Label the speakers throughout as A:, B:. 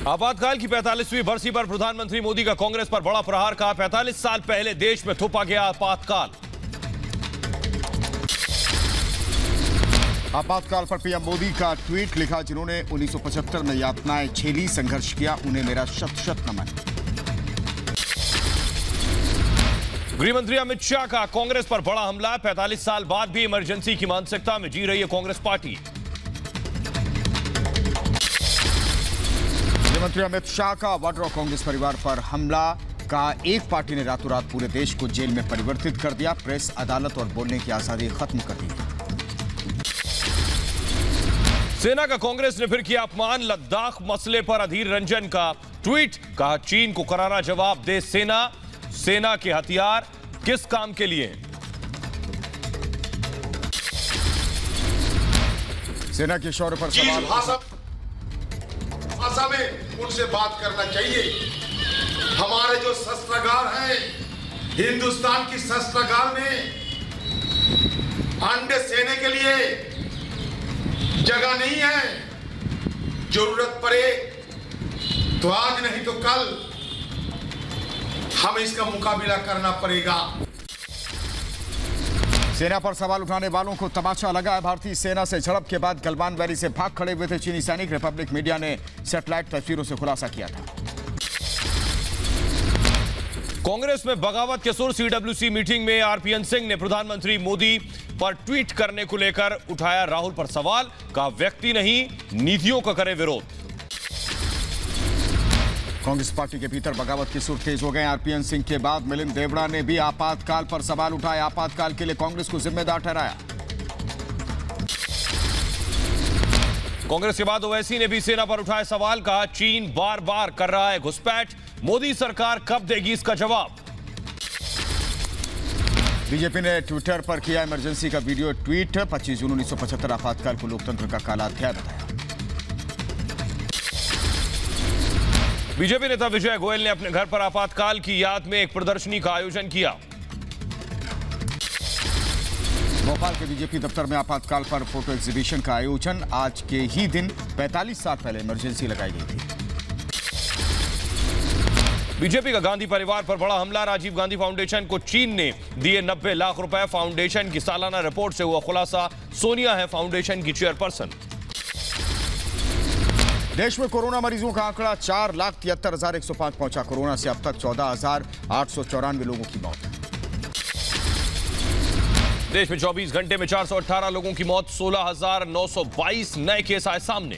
A: आपातकाल की 45वीं बरसी पर प्रधानमंत्री मोदी का कांग्रेस पर बड़ा प्रहार। कहा 45 साल पहले देश में थोपा गया आपातकाल।
B: आपातकाल पर पीएम मोदी का ट्वीट लिखा, जिन्होंने 1975 में यातनाएं झेली, संघर्ष किया, उन्हें मेरा शत शत नमन।
A: गृहमंत्री अमित शाह का कांग्रेस पर बड़ा हमला। 45 साल बाद भी इमरजेंसी की मानसिकता में जी रही है कांग्रेस पार्टी।
B: गृहमंत्री अमित शाह का वाड्रा कांग्रेस परिवार पर हमला। कहा एक पार्टी ने रातों रात पूरे देश को जेल में परिवर्तित कर दिया, प्रेस, अदालत और बोलने की आजादी खत्म कर दी।
A: सेना का कांग्रेस ने फिर किया अपमान। लद्दाख मसले पर अधीर रंजन का ट्वीट। कहा चीन को करारा जवाब दे सेना। सेना के हथियार किस काम के लिए?
B: सेना के शौर्य पर सवाल।
C: भाषा में उनसे बात करना चाहिए। हमारे जो शस्त्रागार हैं, हिंदुस्तान की शस्त्रागार में अंडे सेने के लिए जगह नहीं है। जरूरत पड़े तो आज नहीं तो कल हमें इसका मुकाबला करना पड़ेगा।
B: सेना पर सवाल उठाने वालों को तमाचा लगा है। भारतीय सेना से झड़प के बाद गलवान वैली से भाग खड़े हुए थे चीनी सैनिक। रिपब्लिक मीडिया ने सैटेलाइट तस्वीरों से खुलासा किया था।
A: कांग्रेस में बगावत के सुर। सीडब्ल्यूसी मीटिंग में आरपीएन सिंह ने प्रधानमंत्री मोदी पर ट्वीट करने को लेकर उठाया राहुल पर सवाल। कहा व्यक्ति नहीं, नीतियों का करे विरोध।
B: कांग्रेस पार्टी के भीतर बगावत के सुर तेज हो गए। आरपीएन सिंह के बाद मिलिंद देवड़ा ने भी आपातकाल पर सवाल उठाए। आपातकाल के लिए कांग्रेस को जिम्मेदार ठहराया।
A: कांग्रेस के बाद ओवैसी ने भी सेना पर उठाए सवाल। कहा चीन बार बार कर रहा है घुसपैठ, मोदी सरकार कब देगी इसका जवाब?
B: बीजेपी ने ट्विटर पर किया इमरजेंसी का वीडियो ट्वीट। 25 जून 1975 आपातकाल को लोकतंत्र का काला अध्याय बताया।
A: बीजेपी नेता विजय गोयल ने अपने घर पर आपातकाल की याद में एक प्रदर्शनी का आयोजन किया।
B: भोपाल के बीजेपी दफ्तर में आपातकाल पर फोटो एग्जीबिशन का आयोजन। आज के ही दिन 45 साल पहले इमरजेंसी लगाई गई थी।
A: बीजेपी का गांधी परिवार पर बड़ा हमला। राजीव गांधी फाउंडेशन को चीन ने दिए 90 लाख रुपए। फाउंडेशन की सालाना रिपोर्ट से हुआ खुलासा। सोनिया है फाउंडेशन की चेयरपर्सन।
B: देश में कोरोना मरीजों का आंकड़ा 4,73,105 पहुंचा। कोरोना से अब तक 14,894 लोगों की मौत।
A: देश में 24 घंटे में 418 लोगों की मौत। 16,922 नए केस आए सामने।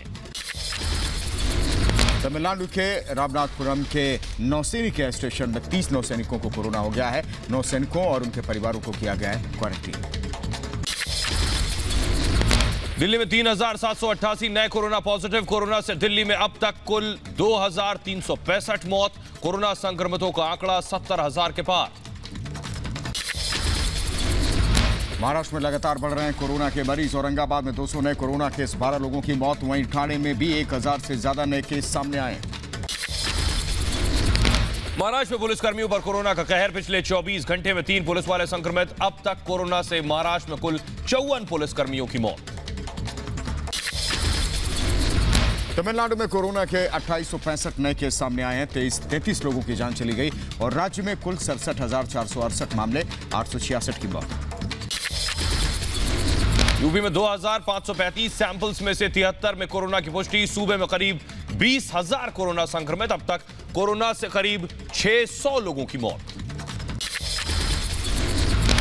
B: तमिलनाडु के रामनाथपुरम के नौसैनिक एयर स्टेशन में 30 नौसैनिकों को कोरोना हो गया है। नौसैनिकों और उनके परिवारों को किया गया है क्वारंटीन।
A: दिल्ली में 3,788 नए कोरोना पॉजिटिव। कोरोना से दिल्ली में अब तक कुल 2,365 मौत। कोरोना संक्रमितों का आंकड़ा 70,000 के पार।
B: महाराष्ट्र में लगातार बढ़ रहे हैं कोरोना के मरीज। औरंगाबाद में 200 नए कोरोना केस, 12 लोगों की मौत। वहीं ठाणे में भी 1,000 से ज्यादा नए केस सामने आए।
A: महाराष्ट्र में पुलिसकर्मियों पर कोरोना का कहर। पिछले 24 घंटे में 3 पुलिस वाले संक्रमित। अब तक कोरोना से महाराष्ट्र में कुल 54 पुलिसकर्मियों की मौत।
B: तमिलनाडु में कोरोना के 2865 नए केस सामने आए हैं। 33 लोगों की जान चली गई और राज्य में कुल 67,468 मामले, 866 की मौत।
A: यूपी में 2,535 सैंपल्स में से 73 में कोरोना की पुष्टि। सूबे में करीब 20,000 कोरोना संक्रमित। अब तक कोरोना से करीब 600 लोगों की मौत।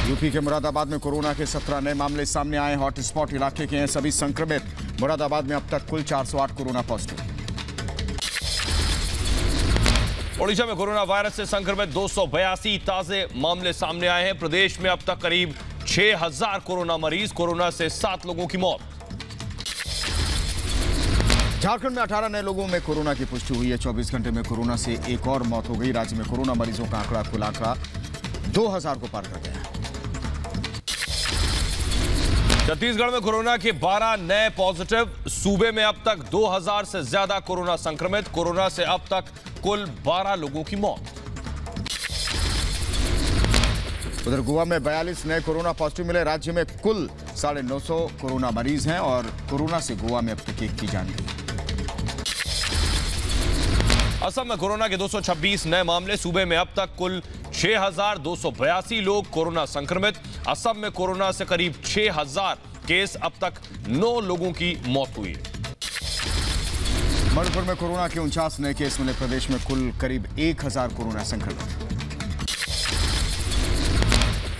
B: यूपी के मुरादाबाद में कोरोना के 17 नए मामले सामने आए। हॉटस्पॉट इलाके के हैं सभी संक्रमित। मुरादाबाद में अब तक कुल 408 कोरोना पॉजिटिव।
A: ओडिशा में कोरोना वायरस से संक्रमित 282 ताजे मामले सामने आए हैं। प्रदेश में अब तक करीब 6,000 कोरोना मरीज। कोरोना से 7 लोगों की मौत।
B: झारखंड में 18 नए लोगों में कोरोना की पुष्टि हुई है। 24 घंटे में कोरोना से एक और मौत हो गई। राज्य में कोरोना मरीजों का आंकड़ा कुल आंकड़ा 2,000 को पार कर गया।
A: छत्तीसगढ़ में कोरोना के 12 नए पॉजिटिव। सूबे में अब तक 2,000 से ज्यादा कोरोना संक्रमित। कोरोना से अब तक कुल 12 लोगों की मौत।
B: उधर गोवा में 42 नए कोरोना पॉजिटिव मिले। राज्य में कुल 950 कोरोना मरीज हैं और कोरोना से गोवा में अब तक एक की जान गई।
A: असम में कोरोना के 226 नए मामले। सूबे में अब तक कुल 6,282 लोग कोरोना संक्रमित। असम में कोरोना से करीब 6,000 केस। अब तक 9 लोगों की मौत हुई है।
B: मणिपुर में कोरोना के 49 नए केस मिले। प्रदेश में कुल करीब 1,000 कोरोना संक्रमित।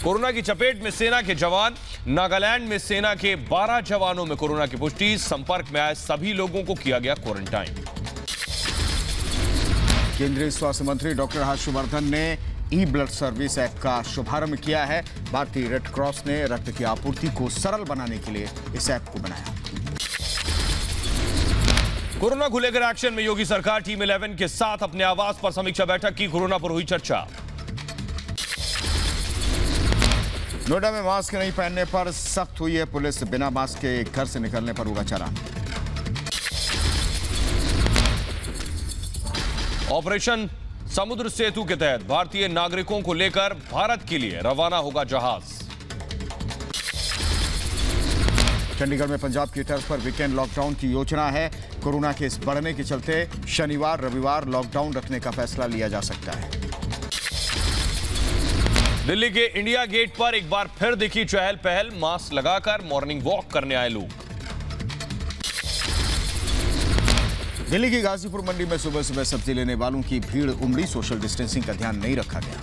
A: कोरोना की चपेट में सेना के जवान। नागालैंड में सेना के 12 जवानों में कोरोना की पुष्टि। संपर्क में आए सभी लोगों को किया गया क्वारंटाइन।
B: केंद्रीय स्वास्थ्य मंत्री डॉक्टर हर्षवर्धन ने ई ब्लड सर्विस ऐप का शुभारंभ किया है। भारतीय रेड क्रॉस ने रक्त की आपूर्ति को सरल बनाने के लिए इस ऐप को बनाया।
A: कोरोना को लेकर एक्शन में योगी सरकार। टीम 11 के साथ अपने आवास पर समीक्षा बैठक की। कोरोना पर हुई चर्चा।
B: नोएडा में मास्क नहीं पहनने पर सख्त हुई है पुलिस। बिना मास्क के घर से निकलने पर होगा चालान। ऑपरेशन समुद्र सेतु के तहत भारतीय नागरिकों को लेकर भारत के लिए रवाना होगा जहाज। चंडीगढ़ में पंजाब की तर्ज पर वीकेंड लॉकडाउन की योजना है। कोरोना केस बढ़ने के चलते शनिवार रविवार लॉकडाउन रखने का फैसला लिया जा सकता है।
A: दिल्ली के इंडिया गेट पर एक बार फिर दिखी चहल पहल। मास्क लगाकर मॉर्निंग वॉक करने आए लोग।
B: दिल्ली की गाजीपुर मंडी में सुबह सुबह सब्जी लेने वालों की भीड़ उमड़ी। सोशल डिस्टेंसिंग का ध्यान नहीं रखा गया।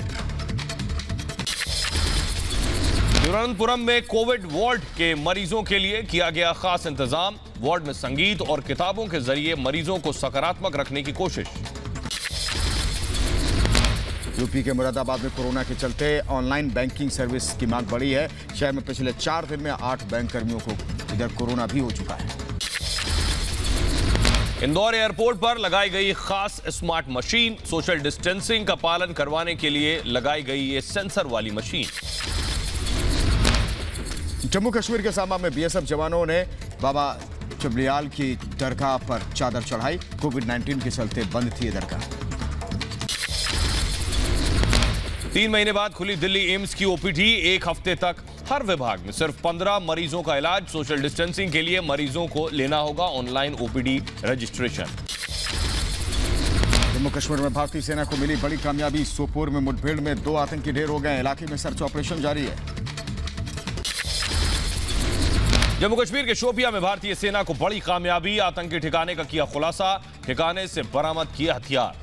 A: तिरुवनंतपुरम में कोविड वार्ड के मरीजों के लिए किया गया खास इंतजाम। वार्ड में संगीत और किताबों के जरिए मरीजों को सकारात्मक रखने की कोशिश।
B: यूपी के मुरादाबाद में कोरोना के चलते ऑनलाइन बैंकिंग सर्विस की मांग बढ़ी है। शहर में पिछले 4 दिन में 8 बैंक कर्मियों को इधर कोरोना भी हो चुका है।
A: इंदौर एयरपोर्ट पर लगाई गई खास स्मार्ट मशीन। सोशल डिस्टेंसिंग का पालन करवाने के लिए लगाई गई ये सेंसर वाली मशीन।
B: जम्मू कश्मीर के सांबा में बीएसएफ जवानों ने बाबा चबलियाल की दरगाह पर चादर चढ़ाई। कोविड-19 के चलते बंद थी ये दरगाह।
A: 3 महीने बाद खुली दिल्ली एम्स की ओपीडी। 1 हफ्ते तक हर विभाग में सिर्फ 15 मरीजों का इलाज। सोशल डिस्टेंसिंग के लिए मरीजों को लेना होगा online OPD registration.
B: Jammu Kashmir में भारतीय सेना को मिली बड़ी कामयाबी। सोपोर में मुठभेड़ में 2 आतंकी ढेर हो गए। इलाके में सर्च ऑपरेशन जारी है।
A: जम्मू कश्मीर के शोपियां में भारतीय सेना को बड़ी कामयाबी। आतंकी ठिकाने का किया खुलासा। ठिकाने से बरामद किए हथियार।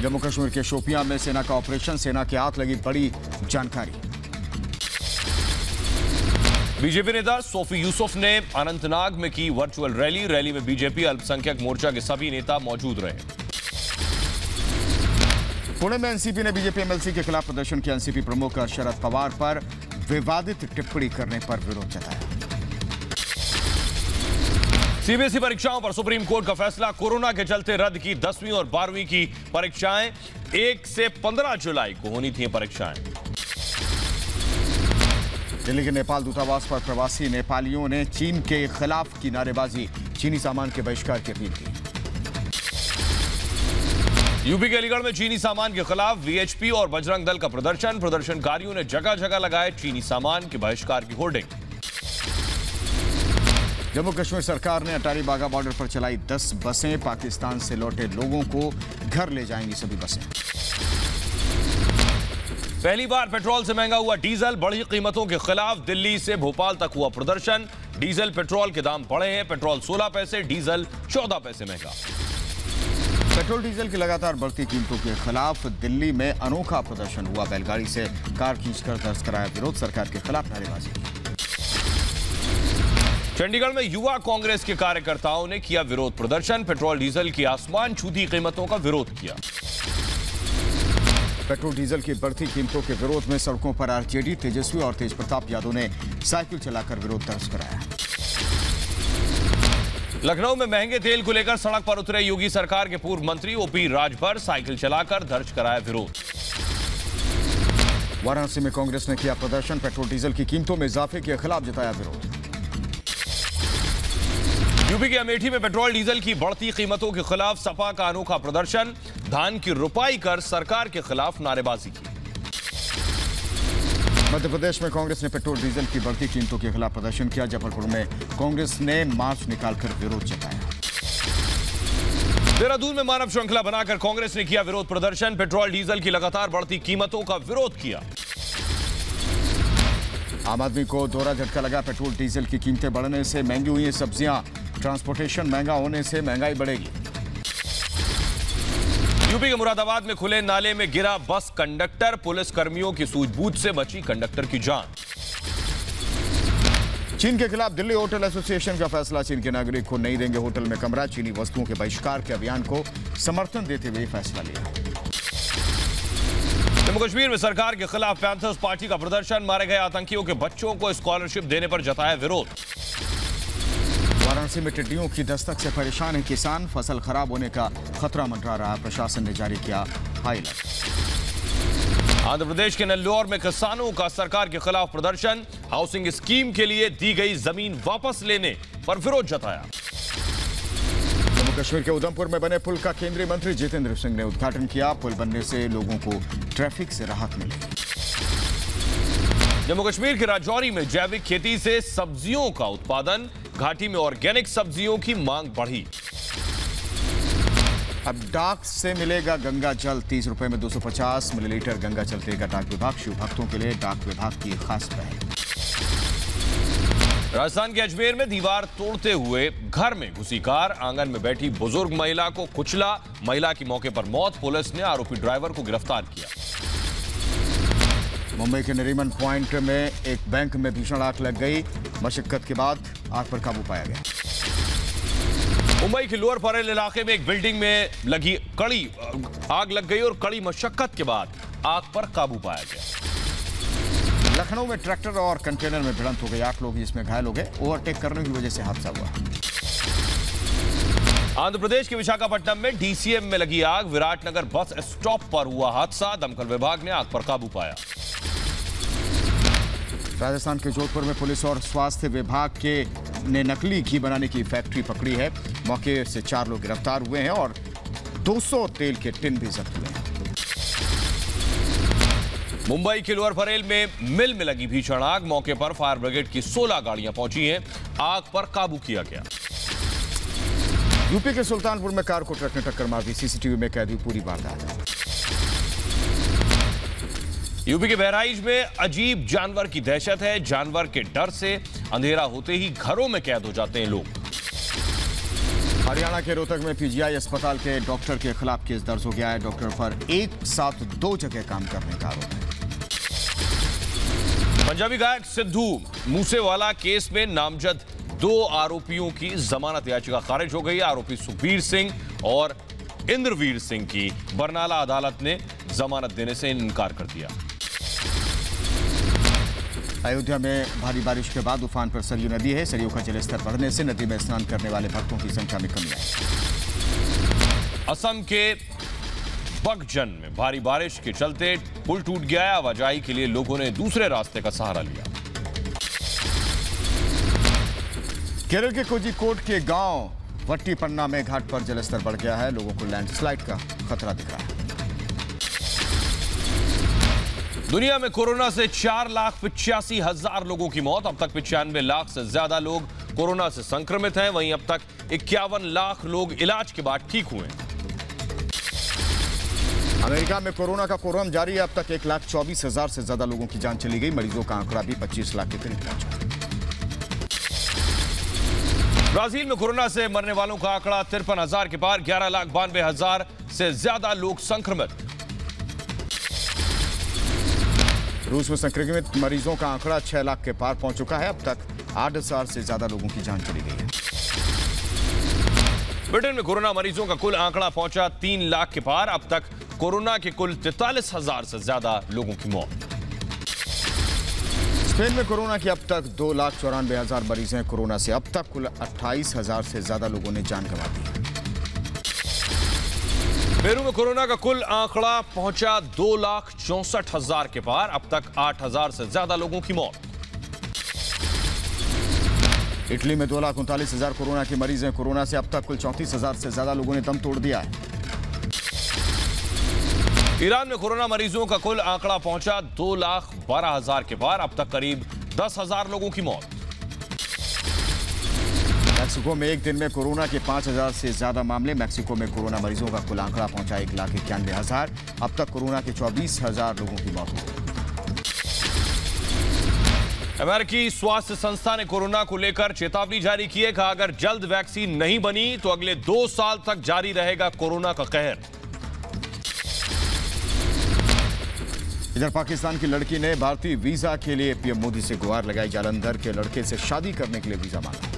B: जम्मू कश्मीर के शोपियां में सेना का ऑपरेशन। सेना के हाथ लगी बड़ी जानकारी।
A: बीजेपी नेता सोफी यूसुफ ने अनंतनाग में की वर्चुअल रैली। रैली में बीजेपी अल्पसंख्यक मोर्चा के सभी नेता मौजूद रहे।
B: पुणे में एनसीपी ने बीजेपी एमएलसी के खिलाफ प्रदर्शन किया। एनसीपी प्रमुख शरद पवार पर विवादित टिप्पणी करने पर विरोध जताया।
A: सीबीएसई परीक्षाओं पर सुप्रीम कोर्ट का फैसला। कोरोना के चलते रद्द की 10वीं और 12वीं की परीक्षाएं। 1 से 15 जुलाई को होनी थी परीक्षाएं।
B: दिल्ली के नेपाल दूतावास पर प्रवासी नेपालियों ने चीन के खिलाफ की नारेबाजी। चीनी सामान के बहिष्कार की अपील की।
A: यूपी के अलीगढ़ में चीनी सामान के खिलाफ वीएचपी और बजरंग दल का प्रदर्शन। प्रदर्शनकारियों ने जगह जगह लगाए चीनी सामान के बहिष्कार की होर्डिंग।
B: जम्मू कश्मीर सरकार ने अटारी बागा बॉर्डर पर चलाई 10 बसें। पाकिस्तान से लौटे लोगों को घर ले जाएंगी सभी बसें।
A: पहली बार पेट्रोल से महंगा हुआ डीजल। बढ़ी कीमतों के खिलाफ दिल्ली से भोपाल तक हुआ प्रदर्शन। डीजल पेट्रोल के दाम बढ़े हैं। पेट्रोल 16 पैसे, डीजल 14 पैसे महंगा।
B: पेट्रोल डीजल की लगातार बढ़ती कीमतों के खिलाफ दिल्ली में अनोखा प्रदर्शन हुआ। बैलगाड़ी से कार खींचकर दर्ज कराया विरोध। सरकार के खिलाफ नारेबाजी।
A: चंडीगढ़ में युवा कांग्रेस के कार्यकर्ताओं ने किया विरोध प्रदर्शन। पेट्रोल डीजल की आसमान छूती कीमतों का विरोध किया।
B: पेट्रोल डीजल की बढ़ती कीमतों के विरोध में सड़कों पर आरजेडी, तेजस्वी और तेज प्रताप यादव ने साइकिल चलाकर विरोध दर्ज कराया।
A: लखनऊ में महंगे तेल को लेकर सड़क पर उतरे योगी सरकार के पूर्व मंत्री ओपी राजभर। साइकिल चलाकर दर्ज कराया विरोध।
B: वाराणसी में कांग्रेस ने किया प्रदर्शन। पेट्रोल डीजल की कीमतों में इजाफे के खिलाफ जताया विरोध।
A: यूपी के अमेठी में पेट्रोल डीजल की बढ़ती कीमतों के खिलाफ सपा का अनोखा प्रदर्शन। धान की रुपाई कर सरकार के खिलाफ नारेबाजी की।
B: मध्य प्रदेश में कांग्रेस ने पेट्रोल डीजल की बढ़ती कीमतों के खिलाफ प्रदर्शन किया। जबलपुर में कांग्रेस ने मार्च निकालकर विरोध जताया।
A: देहरादून में मानव श्रृंखला बनाकर कांग्रेस ने किया विरोध प्रदर्शन। पेट्रोल डीजल की लगातार बढ़ती कीमतों का विरोध किया।
B: आम आदमी को दोहरा झटका लगा। पेट्रोल डीजल की कीमतें बढ़ने से महंगी हुई हैं सब्जियां। ट्रांसपोर्टेशन महंगा होने से महंगाई बढ़ेगी।
A: यूपी के मुरादाबाद में खुले नाले में गिरा बस कंडक्टर। पुलिस कर्मियों की सूझबूझ से बची कंडक्टर की जान।
B: चीन के खिलाफ दिल्ली होटल एसोसिएशन का फैसला। चीन के नागरिक को नहीं देंगे होटल में कमरा। चीनी वस्तुओं के बहिष्कार के अभियान को समर्थन देते हुए फैसला लिया।
A: जम्मू कश्मीर में सरकार के खिलाफ पैंथर्स पार्टी का प्रदर्शन। मारे गए आतंकियों के बच्चों को स्कॉलरशिप देने पर जताया विरोध।
B: वाराणसी में टिड्डियों की दस्तक से परेशान है किसान। फसल खराब होने का खतरा मंडरा रहा। प्रशासन ने जारी किया हाई अलर्ट। आंध्र प्रदेश के नेल्लोर में किसानों का सरकार के खिलाफ प्रदर्शन। हाउसिंग स्कीम के लिए दी गई जमीन वापस लेने पर विरोध जताया। जम्मू कश्मीर के उधमपुर में बने पुल का केंद्रीय मंत्री जितेंद्र सिंह ने उद्घाटन किया। पुल बनने से लोगों को ट्रैफिक से राहत मिलेगी। जम्मू कश्मीर के राजौरी में जैविक खेती से सब्जियों का उत्पादन। घाटी में ऑर्गेनिक सब्जियों की मांग बढ़ी। अब डाक से मिलेगा गंगा जल। 30 रुपए में 250 मिलीलीटर गंगा जल देगा डाक विभाग। शिव भक्तों के लिए डाक विभाग की खास पहल। राजस्थान के अजमेर में दीवार तोड़ते हुए घर में घुसी कार। आंगन में बैठी बुजुर्ग महिला को कुचला। महिला की मौके पर मौत। पुलिस ने आरोपी ड्राइवर को गिरफ्तार किया। मुंबई के नरीमन पॉइंट में एक बैंक में भीषण आग लग गई। मशक्कत के बाद आग पर काबू पाया गया। मुंबई के लोअर परेल इलाके में एक बिल्डिंग में लगी आग लग गई और कड़ी मशक्कत के बाद आग पर काबू पाया गया। लखनऊ में ट्रैक्टर और कंटेनर में भिड़ंत हो गई। 8 लोग इसमें घायल हो गए। ओवरटेक करने की वजह से हादसा हुआ। आंध्र प्रदेश के विशाखापट्टनम में डीसीएम में लगी आग। विराटनगर बस स्टॉप पर हुआ हादसा। दमकल विभाग ने आग पर काबू पाया। राजस्थान के जोधपुर में पुलिस और स्वास्थ्य विभाग ने नकली घी बनाने की फैक्ट्री पकड़ी है। मौके से 4 लोग गिरफ्तार हुए हैं और 200 तेल के टिन भी जब्त हुए हैं। मुंबई के लोअर परेल में मिल में लगी भीषण आग। मौके पर फायर ब्रिगेड की 16 गाड़ियां पहुंची हैं। आग पर काबू किया गया। यूपी के सुल्तानपुर में कार को ट्रक ने टक्कर मार दी। सीसीटीवी में कैद हुई पूरी वारदात। यूपी के बहराइच में अजीब जानवर की दहशत है। जानवर के डर से अंधेरा होते ही घरों में कैद हो जाते हैं लोग। हरियाणा के रोहतक में पीजीआई अस्पताल के डॉक्टर के खिलाफ केस दर्ज हो गया है। डॉक्टर पर एक साथ 2 जगह काम करने का आरोप है। पंजाबी गायक सिद्धू मूसेवाला केस में नामजद 2 आरोपियों की जमानत याचिका खारिज हो गई। आरोपी सुखबीर सिंह और इंद्रवीर सिंह की बरनाला अदालत ने जमानत देने से इनकार कर दिया। अयोध्या में भारी बारिश के बाद उफान पर सरयू नदी है। सरयू का जलस्तर बढ़ने से नदी में स्नान करने वाले भक्तों की संख्या में कमी आई। असम के बगजन में भारी बारिश के चलते पुल टूट गया है। आवाजाही के लिए लोगों ने दूसरे रास्ते का सहारा लिया। केरल के कोझिकोड के गांव वट्टीपन्ना में घाट पर जलस्तर बढ़ गया है। लोगों को लैंडस्लाइड का खतरा दिख रहा है। दुनिया में कोरोना से 4,85,000 लोगों की मौत। अब तक 95 लाख से ज्यादा लोग कोरोना से संक्रमित हैं। वहीं अब तक 51 लाख लोग इलाज के बाद ठीक हुए हैं। अमेरिका में कोरोना का कोरम जारी है। अब तक 1,24,000 से ज्यादा लोगों की जान चली गई। मरीजों का आंकड़ा भी 25 लाख के करीब पहुंचा। ब्राजील में कोरोना से मरने वालों का आंकड़ा 53,000 के पार। 11,92,000 से ज्यादा लोग संक्रमित। रूस में संक्रमित मरीजों का आंकड़ा 6 लाख के पार पहुंच चुका है। अब तक 8,000 से ज्यादा लोगों की जान चली गई है। ब्रिटेन में कोरोना मरीजों का कुल आंकड़ा पहुंचा 3 लाख के पार। अब तक कोरोना के कुल 43,000 से ज्यादा लोगों की मौत। स्पेन में कोरोना की अब तक 2,94,000 मरीज हैं। कोरोना से अब तक कुल 28,000 से ज्यादा लोगों ने जान गंवा दी है। पेरू में कोरोना का कुल आंकड़ा पहुंचा 2,64,000 के पार। अब तक 8,000 से ज्यादा लोगों की मौत। इटली में 2,39,000 कोरोना के मरीज हैं। कोरोना से अब तक कुल 34,000 से ज्यादा लोगों ने दम तोड़ दिया है। ईरान में कोरोना मरीजों का कुल आंकड़ा पहुंचा 2,12,000 के पार। अब तक करीब 10,000 लोगों की मौत। मैक्सिको में एक दिन में कोरोना के 5,000 से ज्यादा मामले। मैक्सिको में कोरोना मरीजों का कुल आंकड़ा पहुंचा 1,91,000। अब तक कोरोना के 24,000 लोगों की मौत हुई।
A: अमेरिकी स्वास्थ्य संस्था ने कोरोना को लेकर चेतावनी जारी की है। कहा अगर जल्द वैक्सीन नहीं बनी तो अगले 2 साल तक जारी रहेगा कोरोना का कहर।
B: इधर पाकिस्तान की लड़की ने भारतीय वीजा के लिए पीएम मोदी से गुहार लगाई। जालंधर के लड़के से शादी करने के लिए वीजा मांगा।